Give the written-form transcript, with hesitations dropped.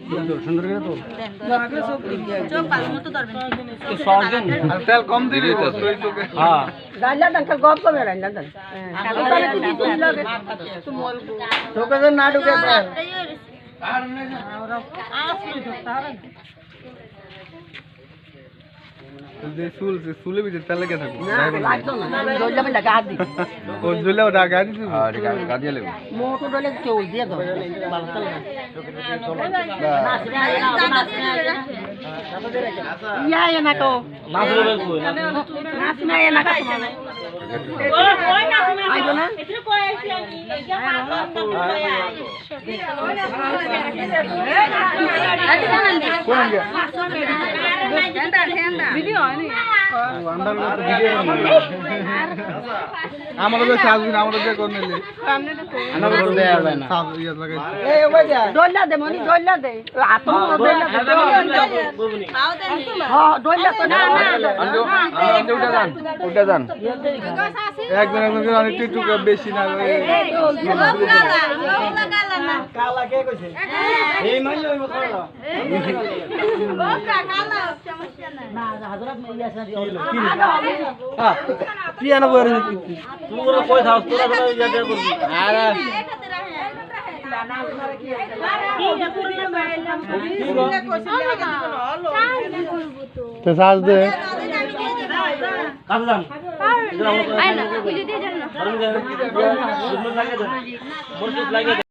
সুন্দর করে তো চোখ ভালো মতো ধরবেন আর তেল কম দিবি তো হ্যাঁ রান্না দান গপ কমে রান্না দান তোকে তো না ঢুকে চুলে ভিতরে তেল লেগে থাকবো ও ঝুলে ওটা গা দিবি গা দিয়ে লেগে মোটর ডলে কেউ দিয়ে দাও ভালো তেল ইয়া না তো নাচ না না আইবো না ভিডিও হয়নি আমাদের সাজবিন আমাদের যে কোন নিলে আমরা করে দেয়া যায় না সাজ ইয়া লাগাই এই ওই যা দইলা দে মনি দইলা দে আতো দইলা দে খাও দেন হ্যাঁ দইলা তো না উঠে যান একজন একজন করে অনেক একটু বেশি না কালা কে কইছে এই মাইলো ওই কালা কালা সমস্যা নাই না হাজারাত ইয়া আছে হ্যাঁ কি আনা বইরে তুই কই থাস তোরা বড় ইয়া দে করবি আরে তো সাজ দে কাজ দাম আয় না বুঝে দিয়ে যান না